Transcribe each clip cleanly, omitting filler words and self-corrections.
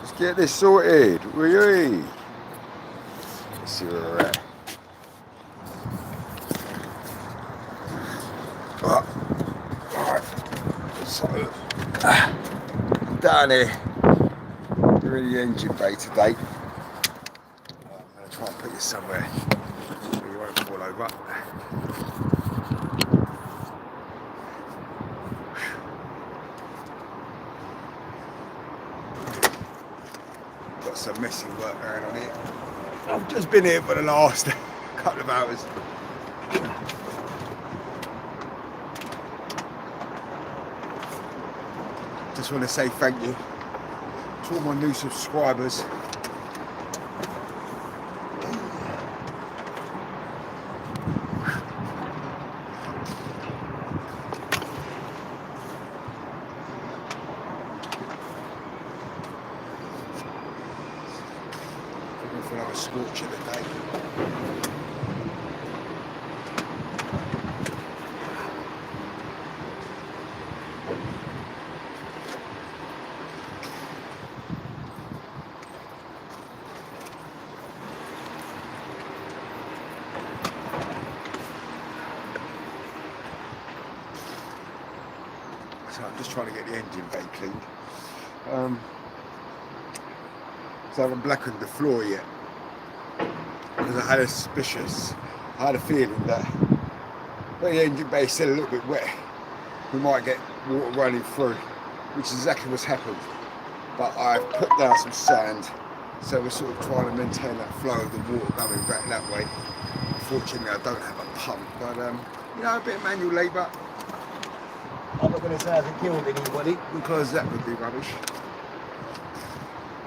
Let's get this sorted. Wee. Let's see where we're at. Alright. So, I'm down here. We're in the engine bay today. I'm going to try and put you somewhere where you won't fall over. Got some messy work going on here. I've just been here for the last couple of hours. Just want to say thank you to all my new subscribers. Looking for another scorcher today. So I'm just trying to get the engine bay cleaned. So I haven't blackened the floor yet because I had a feeling that when the engine bay is still a little bit wet, we might get water running through, which is exactly what's happened. But I've put down some sand, so we're sort of trying to maintain that flow of the water going back that way. Unfortunately, I don't have a pump, but you know, a bit of manual labour. I'm not going to say I haven't killed anybody because that would be rubbish.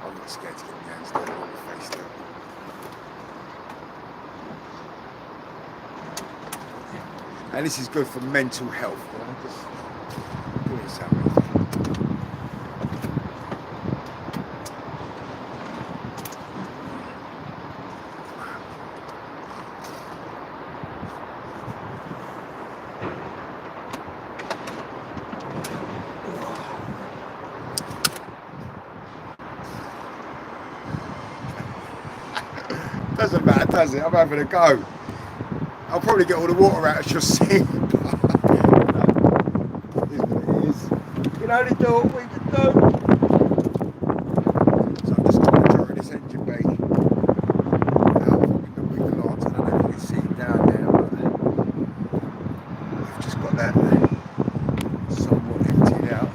I'm not scared to get my hands dirty on my face though. And this is good for mental health. I'm just doing something. Doesn't matter, does it? I'm having a go. I'll probably get all the water out as you'll see. It is what it is. You can only do what we can do. So I'm just going to enjoy this engine bay. The wheel arms, I don't know if you can see it down there, but we've just got that somewhat emptied out.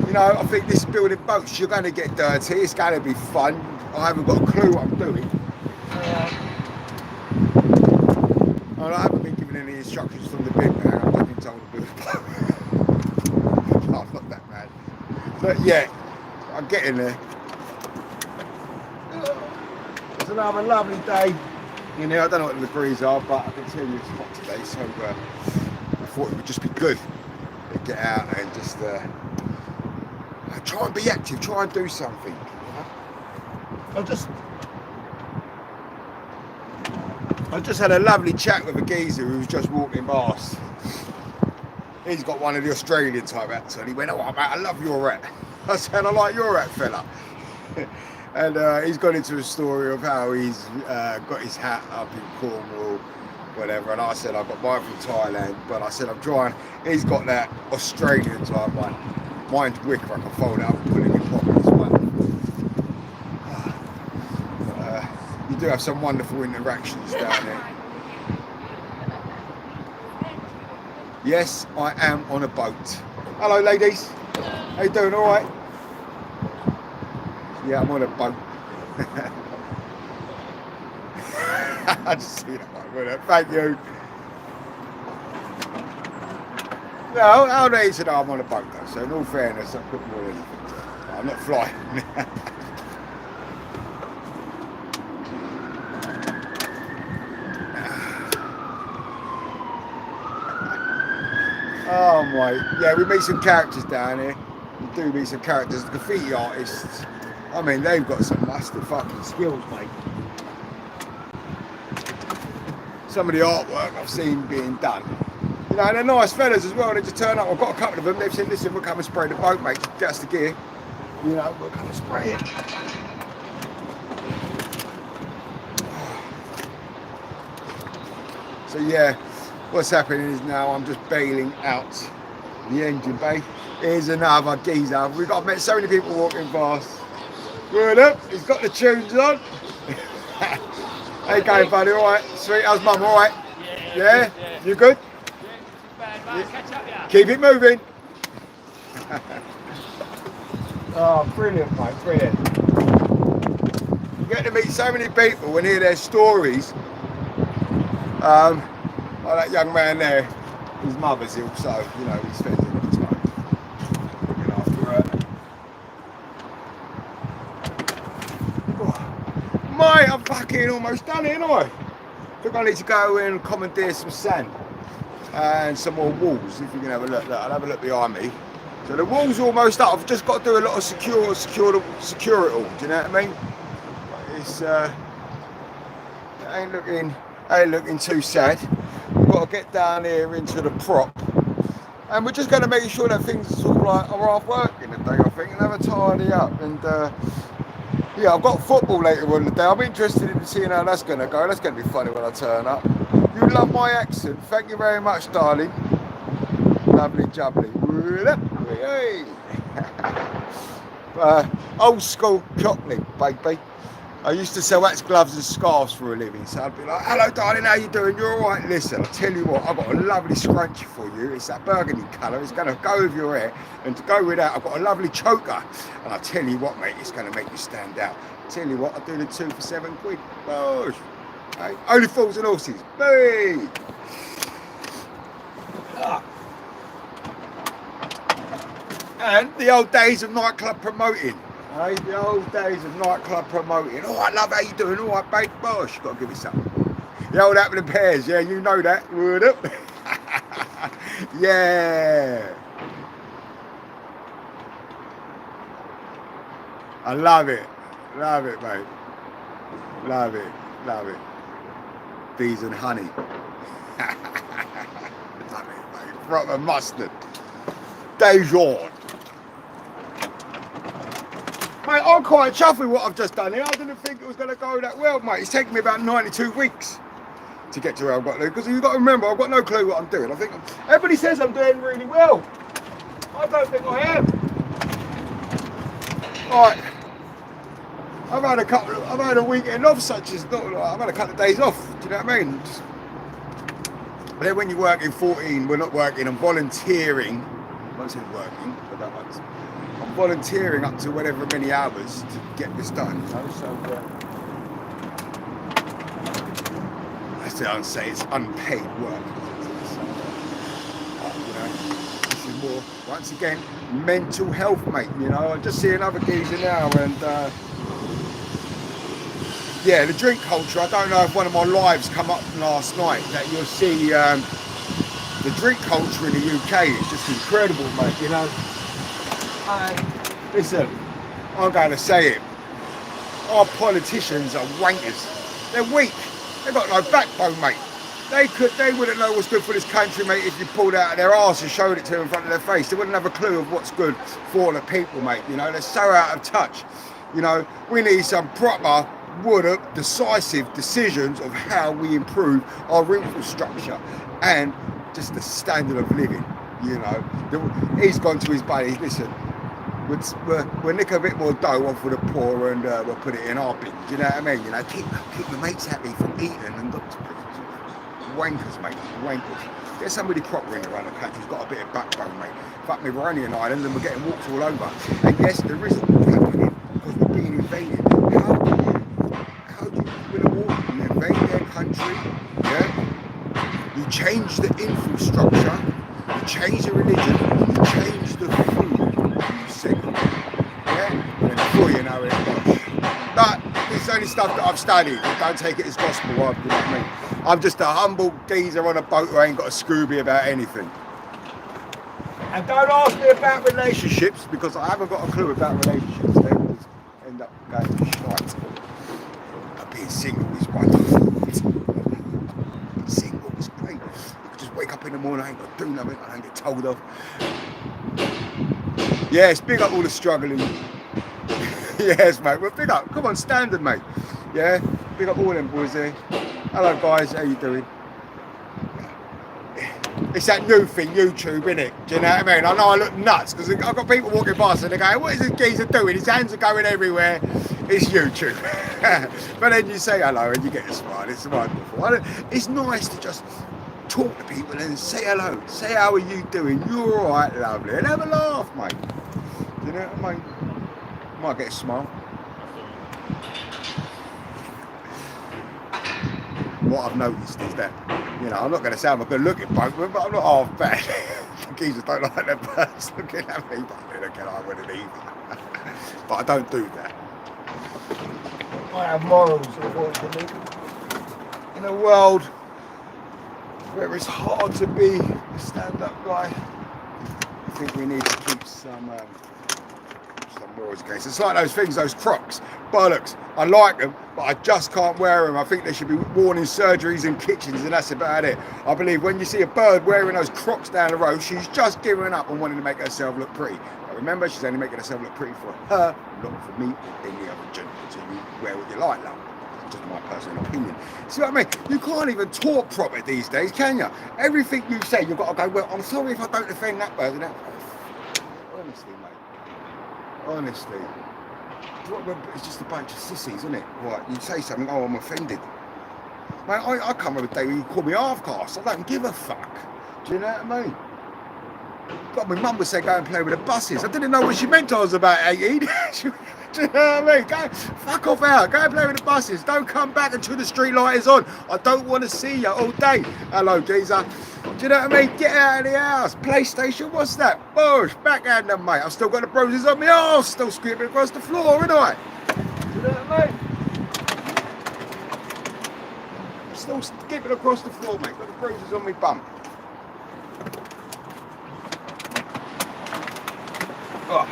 You know, I think this building boats, you're going to get dirty. It's going to be fun. I haven't got a clue what I'm doing. I haven't been given any instructions from the big man. I've just been told to do it. No, I'm not that bad. But yeah, I'm getting there. It's another lovely day. You know, I don't know what the degrees are, but I can tell you it's hot today. So I thought it would just be good to get out and just try and be active, try and do something. I just had a lovely chat with a geezer who was just walking past. He's got one of the Australian type hats on. He went, "Oh, mate, I love your hat." I said, "I like your hat, fella." And he's gone into a story of how he's got his hat up in Cornwall, whatever. And I said, "I've got mine from Thailand," but I said, "I'm trying." He's got that Australian type one. Mine's wicker. I can fold it up and put it in your pocket as well. You do have some wonderful interactions down there. Yes, I am on a boat. Hello, ladies. How you doing? All right? Yeah, I'm on a boat. I just see that one. Thank you. No, how they said I'm on a boat though. So in all fairness, I put more anything. I'm not flying. Oh my, yeah, we meet some characters down here. We do meet some characters, graffiti artists. I mean, they've got some master fucking skills, mate. Some of the artwork I've seen being done. You know, and they're nice fellas as well. They just turn up. I've got a couple of them. They've said, "Listen, we'll come and spray the boat, mate. Get us the gear." You know, we're going to spray it. So yeah, what's happening is now I'm just bailing out the engine bay. Here's another geezer. We've got met so many people walking past. Good up, he's got the tunes on. How you going, buddy? All right, sweet. How's mum? All right? Yeah. You good? Yeah. Keep it moving. Oh, brilliant, mate, brilliant. You get to meet so many people and hear their stories. Like that young man there, his mother's ill, so you know he's spending a lot of time looking after her. Mate, I'm fucking almost done it, ain't I? I think I need to go and commandeer some sand and some more walls. If you can have a look, I'll have a look behind me. So the wall's almost up. I've just got to do a lot of secure it all. Do you know what I mean? It's it ain't looking too sad. We've got to get down here into the prop, and we're just going to make sure that things sort of like are half working today, I think, and have a tidy up. And yeah, I've got football later on the day. I'm interested in seeing how that's going to go. That's going to be funny when I turn up. You love my accent. Thank you very much, darling. Lovely jubbly. Hey. Old school Cockney, baby. I used to sell wax gloves and scarves for a living, so I'd be like, hello darling, how you doing? You're all right? Listen, I'll tell you what, I've got a lovely scrunchie for you. It's that burgundy colour, it's going to go with your hair, and to go with that, I've got a lovely choker, and I tell you what, mate, it's going to make you stand out. I tell you what, I'll do the 2 for £7. Bosh. Hey, only fools and horses. Hey. And the old days of nightclub promoting. Hey, the old days of nightclub promoting. Oh, I love how you doing. All right, babe. Bosh, you got to give me something. The old apple and pears. Yeah, you know that. Word up. Yeah. I love it. Love it, mate. Love it. Love it. Bees and honey. Love it, mate. Proper mustard. Dijon. Mate, I'm quite chuffed with what I've just done here. I didn't think it was going to go that well, mate. It's taken me about 92 weeks to get to where I've got to, because you've got to remember, I've got no clue what I'm doing. I think everybody says I'm doing really well. I don't think I am. Alright. I've had a weekend off, such as not. I've had a couple of days off. Do you know what I mean? But then when you're working 14, we're not working. I'm volunteering. I won't say working, but that much. I'm volunteering up to whatever many hours to get this done. You know? So that's what I would say. It's unpaid work. So, you know, this is more, once again, mental health, mate. You know, I just see another geezer now, and yeah, the drink culture. I don't know if one of my lives come up last night that you'll see the drink culture in the UK is just incredible, mate. You know. Listen, I'm going to say it. Our politicians are wankers. They're weak. They've got no backbone, mate. They wouldn't know what's good for this country, mate, if you pulled out of their arse and showed it to them in front of their face. They wouldn't have a clue of what's good for the people, mate. You know, they're so out of touch. You know, we need some proper, would-up, decisive decisions of how we improve our infrastructure and just the standard of living. You know, he's gone to his buddy. Listen, we'll nick a bit more dough off for the poor and we'll put it in our bin. Do you know what I mean? You know, keep the mates happy from eating and not wankers, mate. Wankers. Get somebody proper in around the country who's got a bit of backbone, mate. Fuck me, we're only an island and we're getting walked all over. And yes, there is happening because we're being invaded. How do you win a war? You invade their country, yeah? You change the infrastructure, you change the religion, you change the food. Yeah, and before you know it, but it's only stuff that I've studied. Don't take it as gospel. You know what I mean? I'm just a humble geezer on a boat who ain't got a Scooby about anything. And don't ask me about relationships because I haven't got a clue about relationships. They always end up going to shite. But being single is wonderful. Being single is great. You can just wake up in the morning, I ain't got to do nothing, I don't get told off. Yeah, it's big up all the struggling Yes, mate. Well, big up. Come on, standard, mate. Yeah, big up all them boys there. Hello, guys. How you doing? It's that new thing, YouTube, innit? Do you know what I mean? I know I look nuts because I've got people walking past and they're going, what is this geezer doing? His hands are going everywhere. It's YouTube. But then you say hello and you get a smile. It's wonderful. It's nice to just talk to people and say hello. Say, how are you doing? You're all right, lovely. And have a laugh, mate. Do you know what I mean? Might get a smile. What I've noticed is that, you know, I'm not going to say I'm a good looking bloke, but I'm not half bad. Geezers don't like their birds looking at me, but they don't get on with it either. But I don't do that. I have morals, unfortunately. In a world where it's hard to be a stand-up guy, I think we need to keep some morals against. It's like those things, those Crocs, bollocks. I like them, but I just can't wear them. I think they should be worn in surgeries and kitchens, and that's about it. I believe when you see a bird wearing those Crocs down the road, she's just giving up and wanting to make herself look pretty. But remember, she's only making herself look pretty for her, not for me or any other gentleman. So you wear what you like, love. Just my personal opinion. See what I mean? You can't even talk proper these days, can you? Everything you say, you've got to go, well, I'm sorry if I don't offend that person. Honestly, mate. Honestly. It's just a bunch of sissies, isn't it? Right, you say something, oh, I'm offended. Mate, I come over a day where you call me half-caste. I don't give a fuck. Do you know what I mean? God, my mum would say go and play with the buses. I didn't know what she meant till I was about 18. Do you know what I mean? Go, fuck off out. Go and play with the buses. Don't come back until the street light is on. I don't want to see you all day. Hello, geezer. Do you know what I mean? Get out of the house. PlayStation, what's that? Bush, backhand them, mate. I've still got the bruises on my arse, still scraping across the floor, ain't I? Do you know what I mean? I'm still skipping across the floor, mate. Got the bruises on my bum. Oh.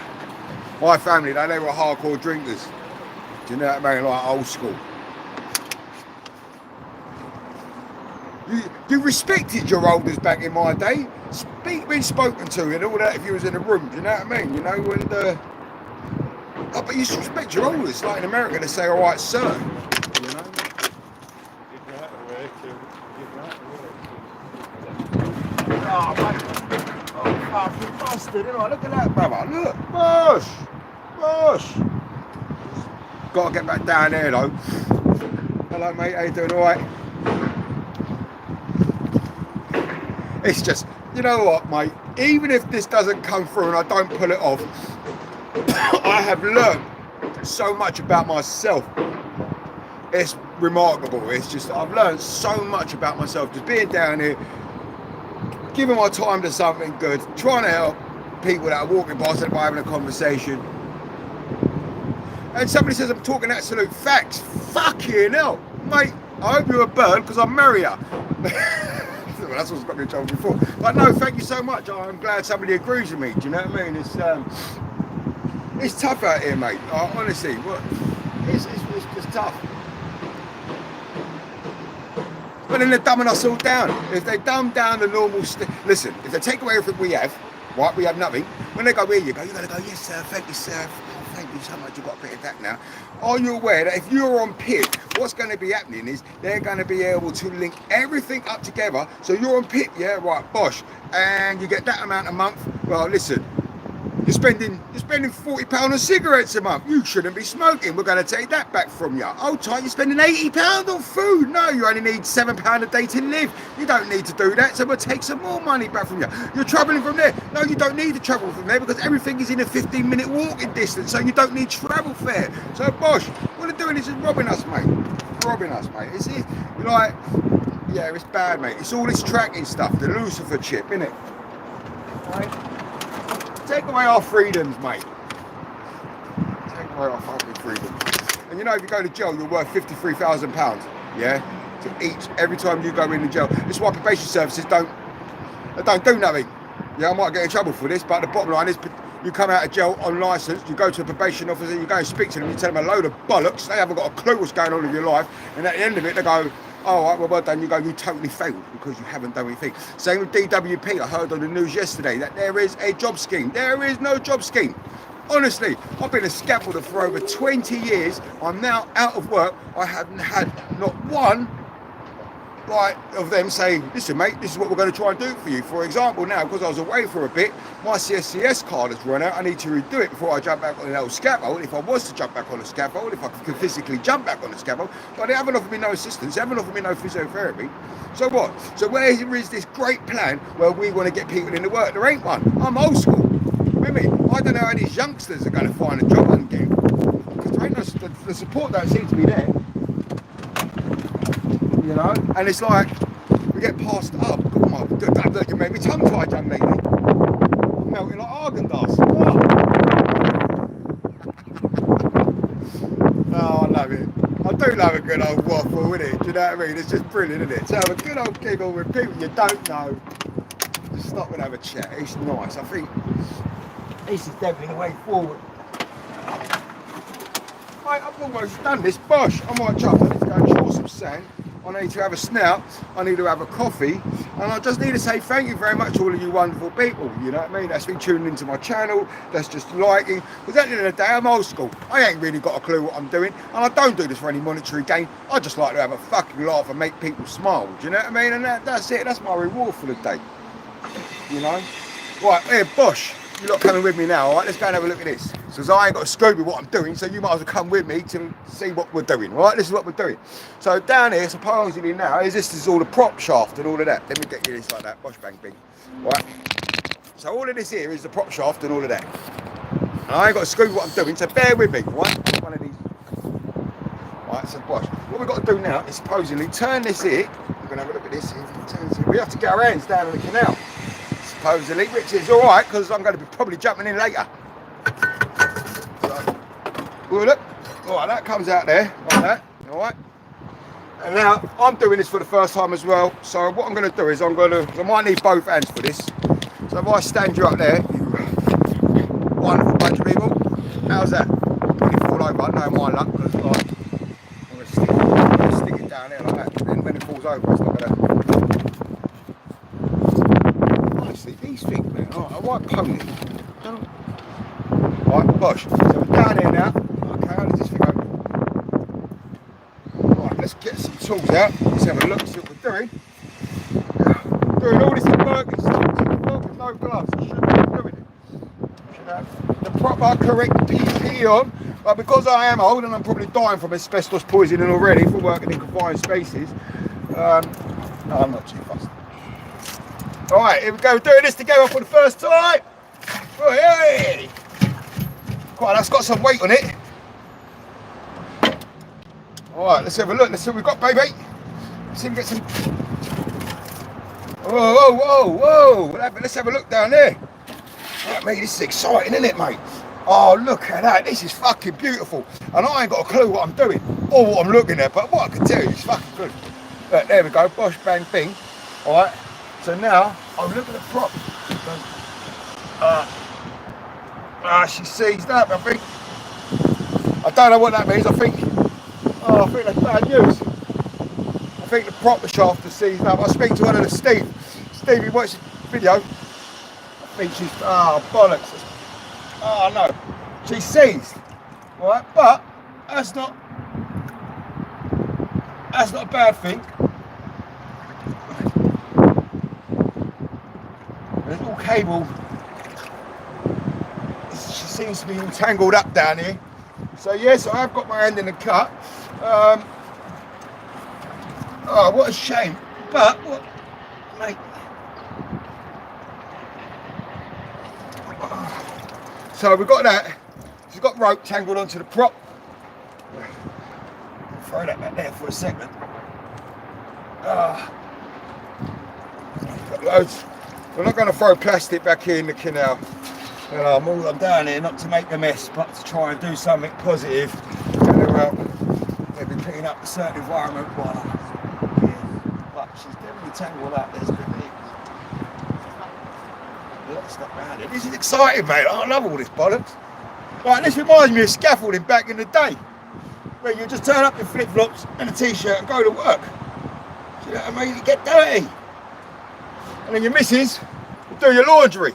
My family, they were hardcore drinkers. Do you know what I mean? Like old school. You respected your elders back in my day. Being spoken to and all that if you was in a room. Do you know what I mean? You know, and oh, but you should respect your elders. Like in America, they say, "All right, sir." You know. Oh, mate. Oh, fucking bastard! Look at that, brother. Look, Bush. Got to get back down there though. Hello, mate. How you doing? All right. It's just, you know what, mate? Even if this doesn't come through and I don't pull it off, I have learned so much about myself. It's remarkable. It's just, I've learned so much about myself. Just being down here, giving my time to something good, trying to help people that are walking past and having a conversation. And somebody says I'm talking absolute facts. Fucking hell. Mate, I hope you're a bird because I'll marry you. Well, that's what's got me in trouble before. But no, thank you so much. I'm glad somebody agrees with me. Do you know what I mean? It's tough out here, mate. Honestly, it's just tough. But then they're dumbing us all down. If they dumb down the normal listen, if they take away everything we have, right, we have nothing. When they go, here you go, you gotta go, yes sir, thank you sir. Thank you so much, you've got a bit of that now. Are you aware that if you're on PIP, what's going to be happening is they're going to be able to link everything up together. So you're on PIP, yeah, right, bosh, and you get that amount a month. Well, listen, you're spending £40 on cigarettes a month. You shouldn't be smoking. We're going to take that back from you. Oh, tight, you're spending £80 on food. No, you only need £7 a day to live. You don't need to do that, so we'll take some more money back from you. You're travelling from there. No, you don't need to travel from there because everything is in a 15-minute walking distance, so you don't need travel fare. So, bosh, what they're doing is just robbing us, mate. Robbing us, mate. It's like, yeah, it's bad, mate. It's all this tracking stuff, the Lucifer chip, innit? Right? Take away our freedoms, mate. Take away our fucking freedoms. And you know, if you go to jail, you're worth £53,000. Yeah? So every time you go into jail. This is why probation services don't do nothing. Yeah, I might get in trouble for this, but the bottom line is you come out of jail on licence, you go to a probation officer, you go and speak to them, you tell them a load of bollocks, they haven't got a clue what's going on in your life, and at the end of it, they go, oh, right, well done. You go, you totally failed because you haven't done anything. Same with DWP. I heard on the news yesterday that there is a job scheme. There is no job scheme. Honestly, I've been a scaffolder for over 20 years. I'm now out of work. I haven't had not one like of them saying, listen mate, this is what we're going to try and do for you. For example, now because I was away for a bit, my CSCS card has run out. I need to redo it before I jump back on an old scaffold. If I was to jump back on a scaffold, if I could physically jump back on the scaffold, but they haven't offered me no assistance, they haven't offered me no physiotherapy. So what? So where is this great plan where we want to get people into work? There ain't one. I'm old school. With me, I don't know how these youngsters are going to find a job and get, because there ain't no, the support don't seem to be there. You know, and it's like we get passed up. Oh my God, look, you made me tongue tied, young lady. I'm melting like Argan dust. Oh, I love it. I do love a good old waffle, innit? Do you know what I mean? It's just brilliant, isn't it? To have a good old giggle with people you don't know. Just stop and have a chat. It's nice. I think this is definitely the way forward. Mate, I've almost done this. Bosh, I might jump. I need to go and chaw some sand. I need to have a snout, I need to have a coffee, and I just need to say thank you very much to all of you wonderful people, you know what I mean, that's been tuning into my channel, that's just liking, because at the end of the day, I'm old school, I ain't really got a clue what I'm doing, and I don't do this for any monetary gain, I just like to have a fucking laugh and make people smile, do you know what I mean, and that's it, that's my reward for the day, you know. Right, here, Bosh, you're not coming with me now, alright, let's go and have a look at this. Because I ain't got a scoop with what I'm doing, so you might as well come with me to see what we're doing, right? This is what we're doing. So down here, supposedly now, this is all the prop shaft and all of that. Let me get you this like that, bosh bang bing, right? So all of this here is the prop shaft and all of that. And I ain't got a scoop with what I'm doing, so bear with me, right? One of these. Right, so bosh, what we've got to do now is supposedly turn this here. We're going to have a look at this here. We have to get our hands down in the canal. Supposedly, which is all right, because I'm going to be probably jumping in later. Look, alright, that comes out there, like that, alright. And now, I'm doing this for the first time as well, so what I'm going to do is I might need both hands for this. So if I stand you up there, wonderful bunch of people, how's that? When you fall over, I know my luck, because like, I'm going to stick it down there like that, then when it falls over, it's not going to... Honestly, these things, man, I might pony it. Right, Bosh, so we're down here now. Okay, how does this thing open? Right, let's get some tools out. Let's have a look, see what we're doing. Doing all this working stuff. With no gloves. I shouldn't be doing it. Should have the proper, correct PPE on. But because I am old and I'm probably dying from asbestos poisoning already from working in confined spaces, no, I'm not too fussed. Alright, here we go. We're doing this together for the first time. Oh, hey! Quite, that's got some weight on it. Alright, let's have a look. Let's see what we've got, baby. Let's see if we get some... Whoa, whoa, whoa, whoa. Let's have a look down there. Right, mate, this is exciting, isn't it, mate? Oh, look at that. This is fucking beautiful. And I ain't got a clue what I'm doing or what I'm looking at, but what I can tell you, it's fucking good. Look, there we go. Bosh, bang, bing. Alright. So now, I'm looking at the prop. She seized up, I think. I don't know what that means, I think that's bad news. I think the prop shaft is seized up. I speak to one of the Steve, he watched the video. I think she's, bollocks. Oh no, she's seized, right? But that's not a bad thing. There's all cable. She seems to be all tangled up down here. So yes, I have got my hand in the cut. Oh, what a shame. But what, mate? So we've got that. She's got rope tangled onto the prop. Throw that back there for a second. Got loads. We're not going to throw plastic back here in the canal. I'm down here not to make a mess, but to try and do something positive. Maybe clean up a certain environment. But she's definitely tangled up. There's a lot of stuff around it. This is exciting, mate. I love all this bollocks. Right, this reminds me of scaffolding back in the day, where you just turn up your flip-flops and a t-shirt and go to work. Do you know what I mean? You get dirty. And then your missus will do your laundry.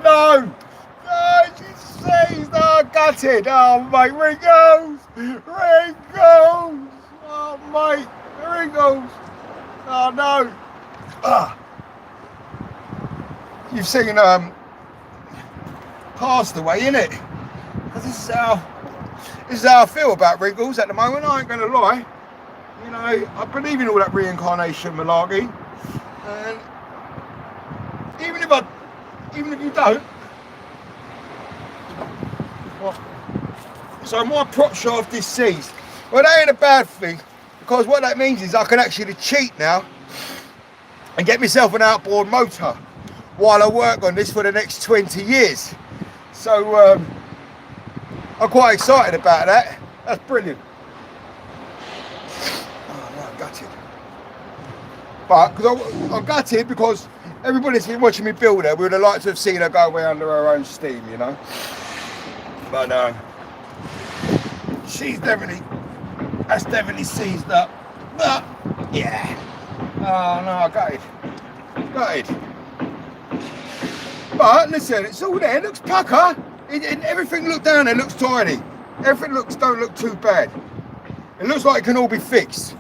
no! No, she's seized. Oh, gutted. Oh, mate, wrinkles! Wrinkles! Oh, mate, wrinkles! Oh, no! Ah. You've seen Castaway, innit? Because this is how I feel about wrinkles at the moment. I ain't gonna lie. You know, I believe in all that reincarnation malarkey, and even if you don't, well, so my prop shaft is seized. Well, that ain't a bad thing, because what that means is I can actually cheat now and get myself an outboard motor while I work on this for the next 20 years. So I'm quite excited about that. That's brilliant. Oh, no, I'm gutted. But because I'm gutted because everybody's been watching me build her. We would have liked to have seen her go away under her own steam, you know. But that's definitely seized up. But yeah. Oh no, gutted. But listen, it's all there. It looks pucker. Everything look down there looks tidy. Everything don't look too bad. It looks like it can all be fixed.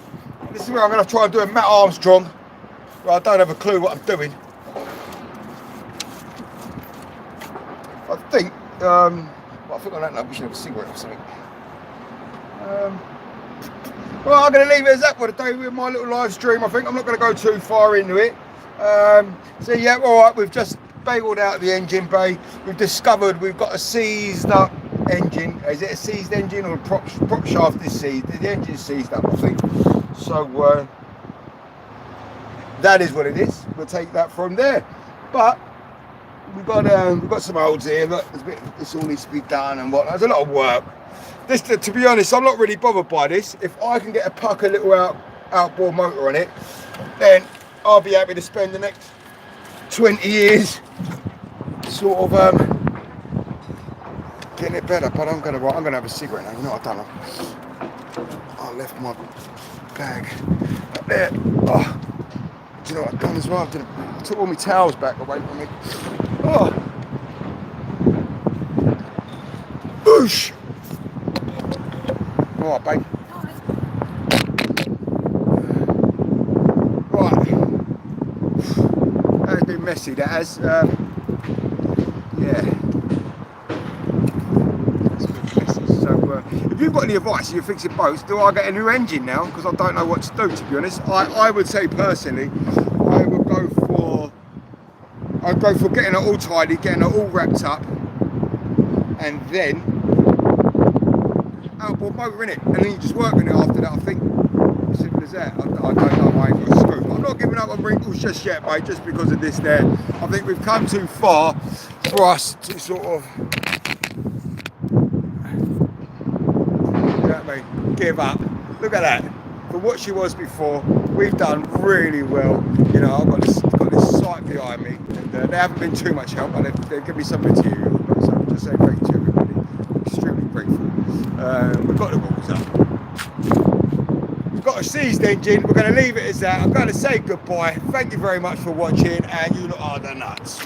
This is where I'm going to try and do a Matt Armstrong. Well, I don't have a clue what I'm doing. I think on that note we should have a cigarette or something. Well, I'm going to leave it as that for the day with my little live stream. I think I'm not going to go too far into it. So yeah, all right, we've just bailed out the engine bay. We've discovered we've got a seized up engine. Is it a seized engine or a prop shaft is seized? The engine's seized up, I think. So that is what it is. We'll take that from there. But we've got some olds here. Look, this all needs to be done and whatnot. There's a lot of work. This, to be honest, I'm not really bothered by this. If I can get a pucker little outboard motor on it, then I'll be happy to spend the next 20 years sort of getting it better. But I'm gonna have a cigarette now. You know what I've done? I left my bag up there. Oh, do you know what I've done as well? I took all my towels back away from me. Oh, boosh! All right, babe. Right. That's been messy, that has. Yeah. That's been messy. So, if you've got any advice, you're fixing boats, do I get a new engine now? Because I don't know what to do, to be honest. I would say, personally, I'd go for getting it all tidy, getting it all wrapped up, and then outboard motor in it, and then you just work on it after that. I think simple as that. I don't know, I ain't got a screw. I'm not giving up on wrinkles just yet, mate, just because of this there. I think we've come too far for us to sort of, you know what I mean, give up. Look at that. For what she was before, we've done really well. You know, I've got this site behind me, and they haven't been too much help, but they've given me some material. So I'm just saying thank you to everybody. Extremely grateful. We've got the walls up. We've got a seized engine. We're going to leave it as that. I'm going to say goodbye. Thank you very much for watching, and you lot are the nuts.